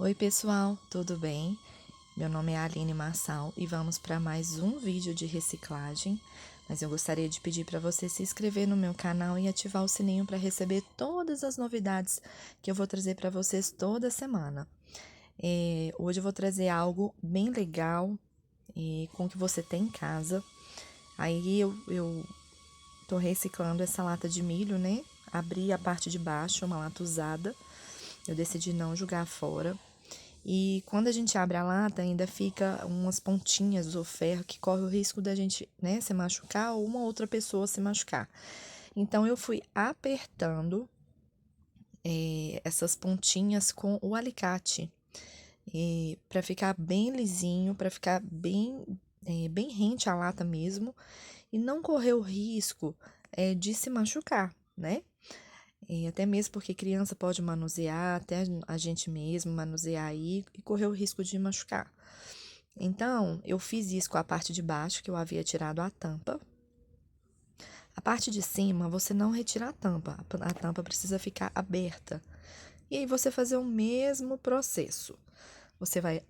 Oi pessoal, tudo bem? Meu nome é Aline Marçal e vamos para mais um vídeo de reciclagem, mas eu gostaria de pedir para você se inscrever no meu canal e ativar o sininho para receber todas as novidades que eu vou trazer para vocês toda semana. Hoje eu vou trazer algo bem legal com o que você tem em casa. Aí eu tô reciclando essa lata de milho, né? Abri a parte de baixo, uma lata usada. Eu decidi não jogar fora. E quando a gente abre a lata, ainda fica umas pontinhas do ferro que corre o risco da gente, né, se machucar ou uma outra pessoa se machucar. Então, eu fui apertando essas pontinhas com o alicate para ficar bem lisinho, para ficar bem rente à lata mesmo e não correr o risco de se machucar, né? Até mesmo porque criança pode manusear, até a gente mesmo manusear aí e correr o risco de machucar. Então, eu fiz isso com a parte de baixo, que eu havia tirado a tampa. A parte de cima, você não retira a tampa precisa ficar aberta. E aí, você fazer o mesmo processo. Você vai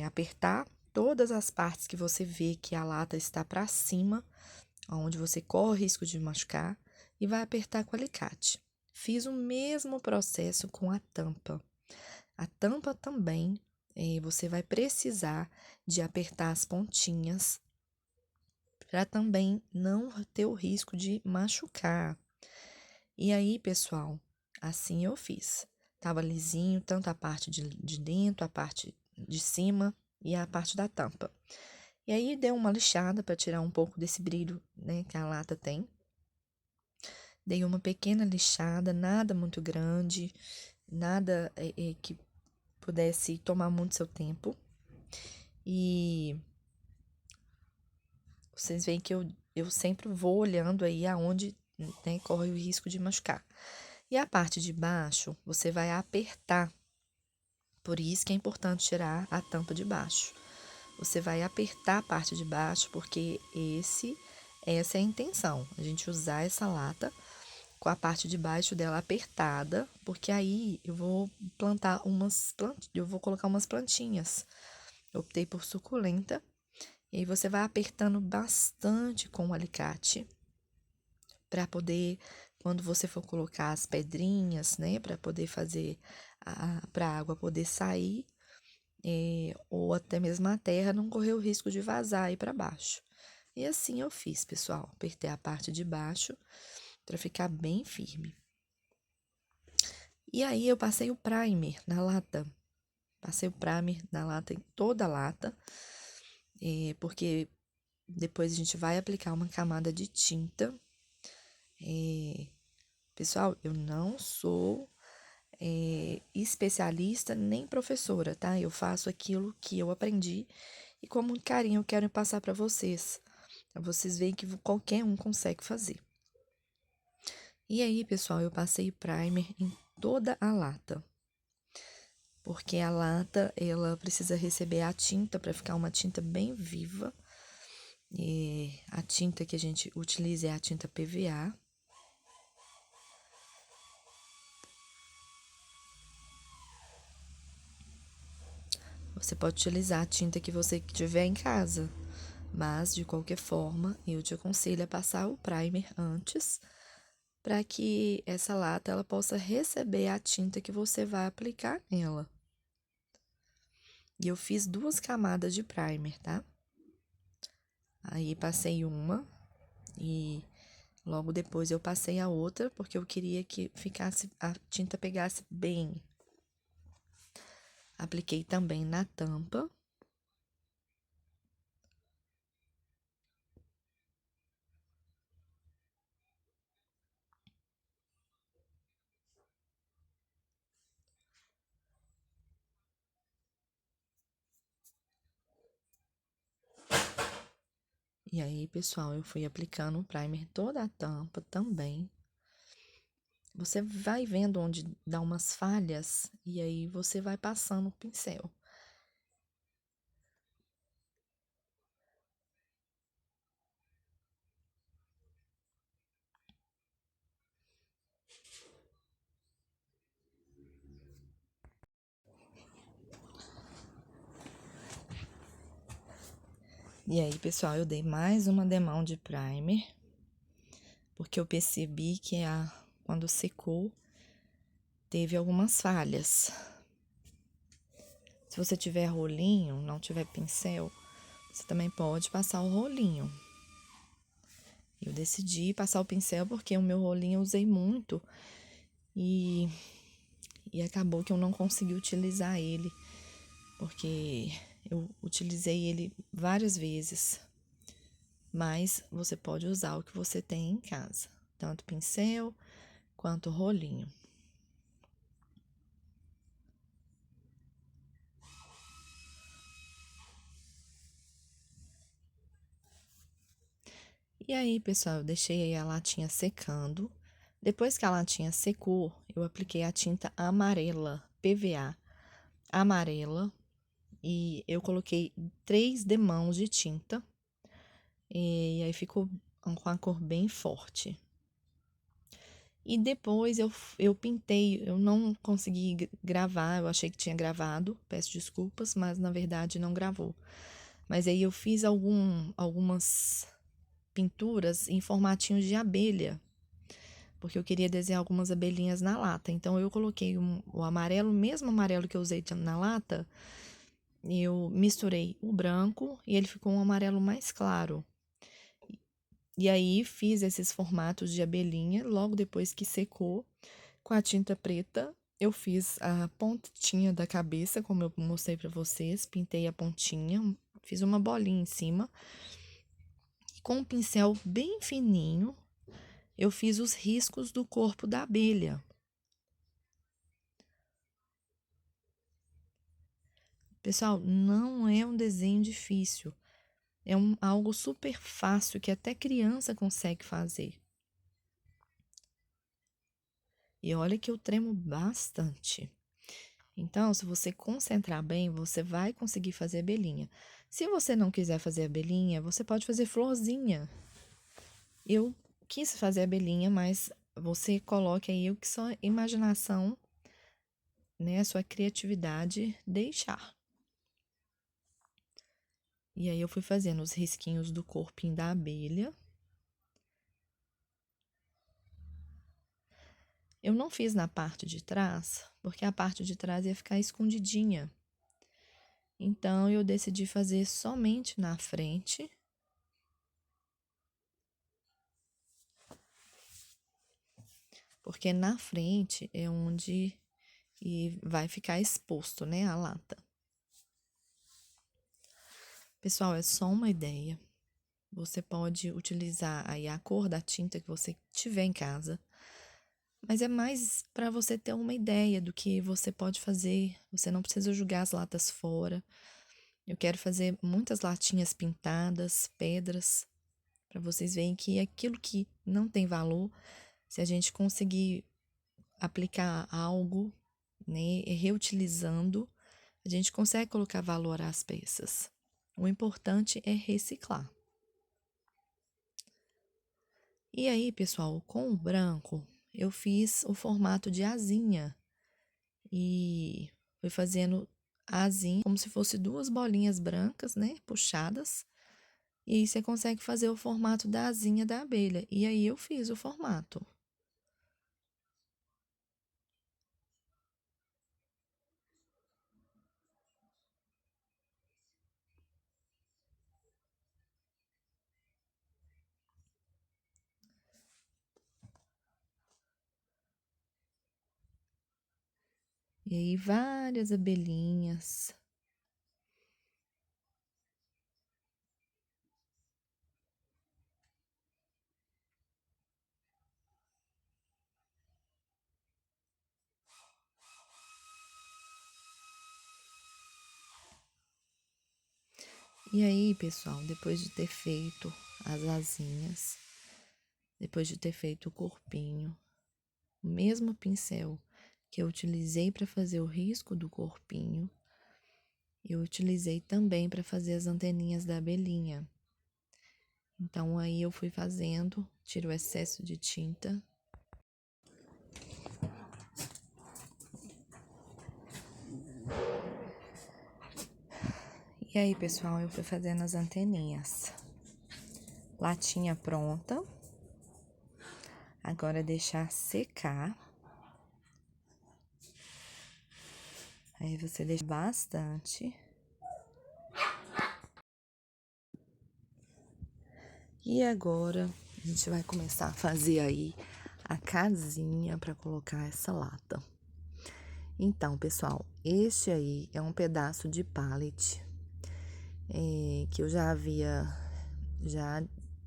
apertar todas as partes que você vê que a lata está para cima, onde você corre o risco de machucar, e vai apertar com o alicate. Fiz o mesmo processo com a tampa. A tampa também, você vai precisar de apertar as pontinhas para também não ter o risco de machucar. E aí, pessoal, assim eu fiz. Tava lisinho, tanto a parte de dentro, a parte de cima e a parte da tampa. E aí, dei uma lixada para tirar um pouco desse brilho, né, que a lata tem. Dei uma pequena lixada, nada muito grande, nada que pudesse tomar muito seu tempo. E vocês veem que eu sempre vou olhando aí aonde, né, corre o risco de machucar. E a parte de baixo, você vai apertar. Por isso que é importante tirar a tampa de baixo. Você vai apertar a parte de baixo, porque essa é a intenção. A gente usar essa lata com a parte de baixo dela apertada, porque aí eu vou plantar eu vou colocar umas plantinhas. Eu optei por suculenta. E aí você vai apertando bastante com o alicate para poder, quando você for colocar as pedrinhas, né, para poder fazer para a água poder sair, ou até mesmo a terra não correr o risco de vazar aí para baixo. E assim eu fiz, pessoal. Apertei a parte de baixo para ficar bem firme. E aí eu passei o primer na lata. Passei o primer na lata, em toda a lata, porque depois a gente vai aplicar uma camada de tinta. Pessoal, eu não sou especialista nem professora, tá? Eu faço aquilo que eu aprendi e com muito carinho eu quero passar para vocês. Pra vocês verem que qualquer um consegue fazer. E aí, pessoal, eu passei primer em toda a lata. Porque a lata, ela precisa receber a tinta para ficar uma tinta bem viva. E a tinta que a gente utiliza é a tinta PVA. Você pode utilizar a tinta que você tiver em casa, mas de qualquer forma, eu te aconselho a passar o primer antes, para que essa lata ela possa receber a tinta que você vai aplicar nela. E eu fiz 2 camadas de primer, tá? Aí passei uma e logo depois eu passei a outra, porque eu queria que a tinta pegasse bem. Apliquei também na tampa. E aí, pessoal, eu fui aplicando o primer toda a tampa também. Você vai vendo onde dá umas falhas e aí você vai passando o pincel. E aí, pessoal, eu dei mais uma demão de primer, porque eu percebi que quando secou, teve algumas falhas. Se você tiver rolinho, não tiver pincel, você também pode passar o rolinho. Eu decidi passar o pincel porque o meu rolinho eu usei muito e acabou que eu não consegui utilizar ele, porque eu utilizei ele várias vezes. Mas você pode usar o que você tem em casa, tanto pincel quanto rolinho. E aí, pessoal, eu deixei aí a latinha secando. Depois que a latinha secou, eu apliquei a tinta amarela, PVA amarela, e eu coloquei 3 demãos de tinta, e aí ficou com a cor bem forte. E depois eu pintei, eu não consegui gravar, eu achei que tinha gravado, peço desculpas, mas na verdade não gravou. Mas aí eu fiz algumas pinturas em formatinhos de abelha, porque eu queria desenhar algumas abelhinhas na lata. Então eu coloquei o amarelo, o mesmo amarelo que eu usei na lata, eu misturei o branco e ele ficou um amarelo mais claro. E aí fiz esses formatos de abelhinha, logo depois que secou, com a tinta preta, eu fiz a pontinha da cabeça, como eu mostrei pra vocês, pintei a pontinha, fiz uma bolinha em cima. Com um pincel bem fininho, eu fiz os riscos do corpo da abelha. Pessoal, não é um desenho difícil. É algo super fácil que até criança consegue fazer. E olha que eu tremo bastante. Então, se você concentrar bem, você vai conseguir fazer abelhinha. Se você não quiser fazer abelhinha, você pode fazer florzinha. Eu quis fazer abelhinha, mas você coloque aí o que sua imaginação, né, a sua criatividade deixar. E aí eu fui fazendo os risquinhos do corpinho da abelha. Eu não fiz na parte de trás, porque a parte de trás ia ficar escondidinha. Então, eu decidi fazer somente na frente. Porque na frente é onde vai ficar exposto, né, a lata. Pessoal, é só uma ideia. Você pode utilizar aí a cor da tinta que você tiver em casa. Mas é mais para você ter uma ideia do que você pode fazer. Você não precisa jogar as latas fora. Eu quero fazer muitas latinhas pintadas, pedras, para vocês verem que aquilo que não tem valor, se a gente conseguir aplicar algo, né, reutilizando, a gente consegue colocar valor às peças. O importante é reciclar. E aí, pessoal, com o branco, eu fiz o formato de asinha e fui fazendo a asinha como se fosse 2 bolinhas brancas, né, puxadas. E aí você consegue fazer o formato da asinha da abelha. E aí eu fiz o formato. E aí várias abelhinhas. E aí, pessoal, depois de ter feito as asinhas, depois de ter feito o corpinho, o mesmo pincel que eu utilizei para fazer o risco do corpinho, eu utilizei também para fazer as anteninhas da abelhinha. Então, aí eu fui fazendo, tiro o excesso de tinta. E aí, pessoal, eu fui fazendo as anteninhas. Latinha pronta. Agora deixar secar. Aí você deixa bastante. E agora a gente vai começar a fazer aí a casinha para colocar essa lata. Então, pessoal, este aí é um pedaço de pallet que eu já havia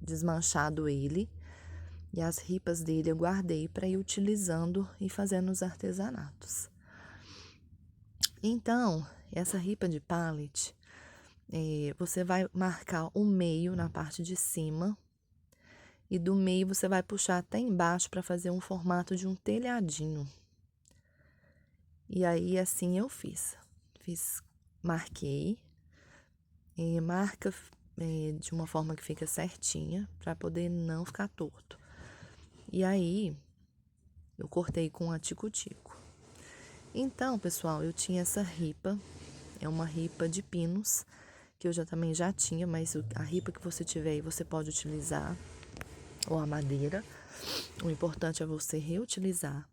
desmanchado ele. E as ripas dele eu guardei para ir utilizando e fazendo os artesanatos. Então, essa ripa de pallet, você vai marcar o meio na parte de cima. E do meio você vai puxar até embaixo para fazer um formato de um telhadinho. E aí, assim eu fiz. Marquei. Marca de uma forma que fica certinha, para poder não ficar torto. E aí, eu cortei com a tico-tico. Então, pessoal, eu tinha essa ripa. É uma ripa de pinos, que eu também já tinha, mas a ripa que você tiver aí, você pode utilizar. Ou a madeira. O importante é você reutilizar.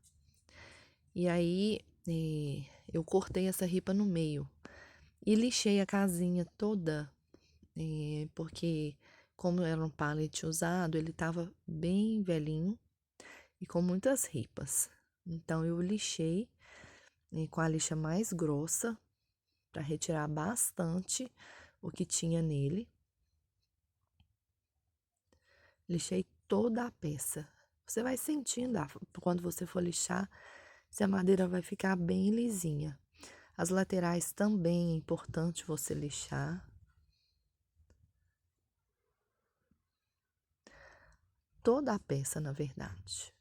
E aí, eu cortei essa ripa no meio. E lixei a casinha toda, porque como era um pallet usado, ele estava bem velhinho e com muitas ripas. Então, eu lixei com a lixa mais grossa, para retirar bastante o que tinha nele. Lixei toda a peça. Você vai sentindo, quando você for lixar, se a madeira vai ficar bem lisinha. As laterais também é importante você lixar. Toda a peça, na verdade.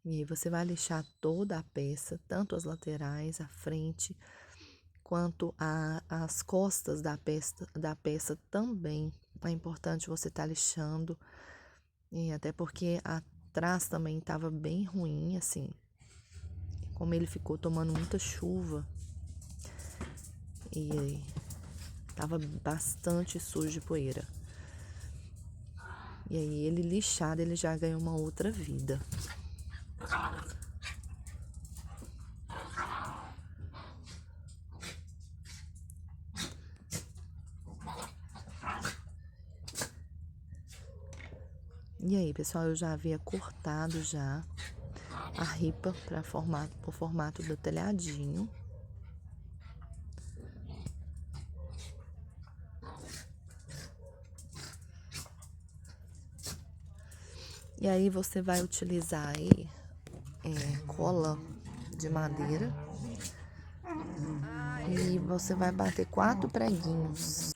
E aí você vai lixar toda a peça, tanto as laterais, a frente, quanto as costas da peça também. É importante você estar lixando, e até porque atrás também estava bem ruim, assim. Como ele ficou tomando muita chuva, e aí tava bastante sujo de poeira. E aí ele lixado, ele já ganhou uma outra vida. E aí, pessoal, eu já havia cortado já a ripa para o formato do telhadinho. E aí você vai utilizar aí cola de madeira. E você vai bater 4 preguinhos.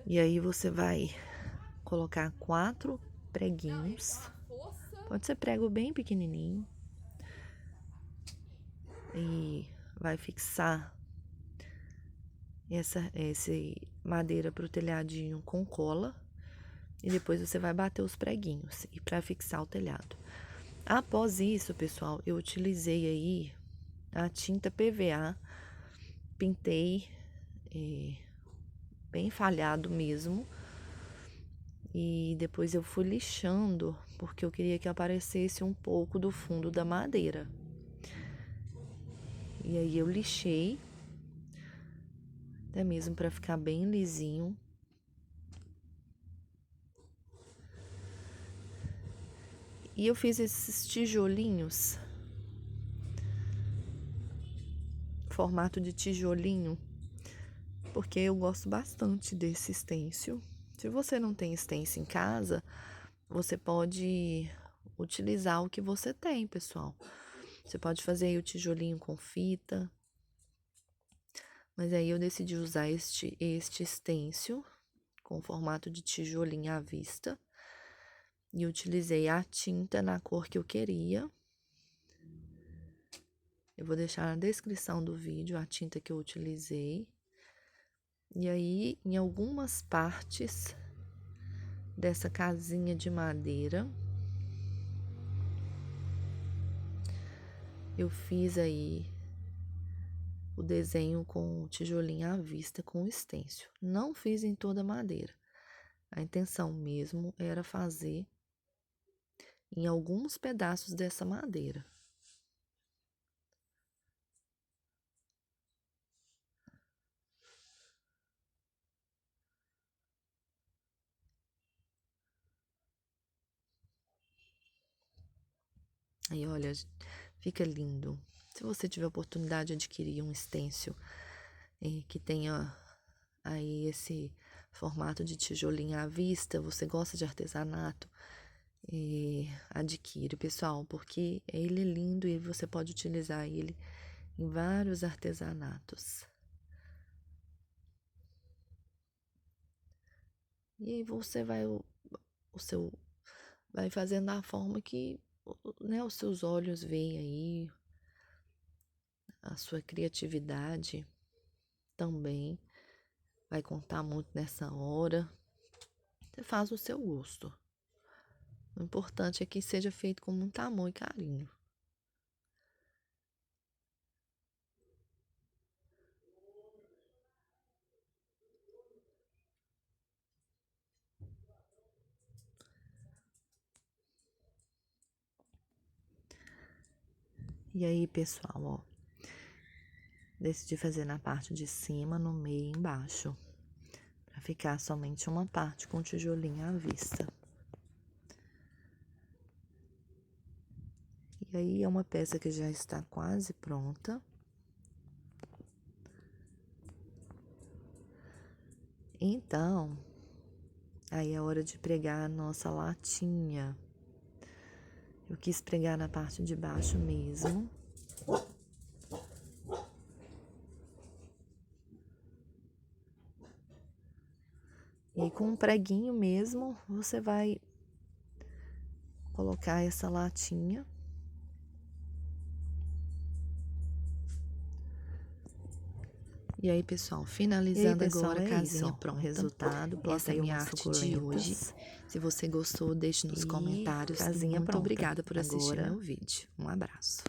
E aí você vai colocar 4 preguinhos. Pode ser prego bem pequenininho. E vai fixar essa madeira pro telhadinho com cola. E depois você vai bater os preguinhos e para fixar o telhado. Após isso, pessoal, eu utilizei aí a tinta PVA. Pintei bem falhado mesmo. E depois eu fui lixando, porque eu queria que aparecesse um pouco do fundo da madeira. E aí eu lixei, até mesmo para ficar bem lisinho. E eu fiz esses tijolinhos, formato de tijolinho, porque eu gosto bastante desse stencil. Se você não tem stencil em casa, você pode utilizar o que você tem, pessoal. Você pode fazer aí o tijolinho com fita. Mas aí eu decidi usar este stencil com formato de tijolinho à vista. E utilizei a tinta na cor que eu queria. Eu vou deixar na descrição do vídeo a tinta que eu utilizei. E aí, em algumas partes dessa casinha de madeira, eu fiz aí o desenho com tijolinho à vista com o stencil. Não fiz em toda a madeira. A intenção mesmo era fazer em alguns pedaços dessa madeira. Aí, olha, fica lindo. Se você tiver oportunidade de adquirir um stencil que tenha aí esse formato de tijolinho à vista, você gosta de artesanato, adquire, pessoal, porque ele é lindo e você pode utilizar ele em vários artesanatos. E aí você vai vai fazendo da forma que, né, os seus olhos veem aí, a sua criatividade também vai contar muito nessa hora. Você faz o seu gosto. O importante é que seja feito com muito amor e carinho. E aí, pessoal, ó, decidi fazer na parte de cima, no meio e embaixo, para ficar somente uma parte com tijolinho à vista. E aí é uma peça que já está quase pronta. Então, aí é hora de pregar a nossa latinha. Eu quis pregar na parte de baixo mesmo. E com um preguinho mesmo, você vai colocar essa latinha. E aí, pessoal, finalizando agora a casinha pronta. O resultado, essa é a minha arte de hoje. Se você gostou, deixe nos comentários. Muito obrigada por assistir meu vídeo. Um abraço.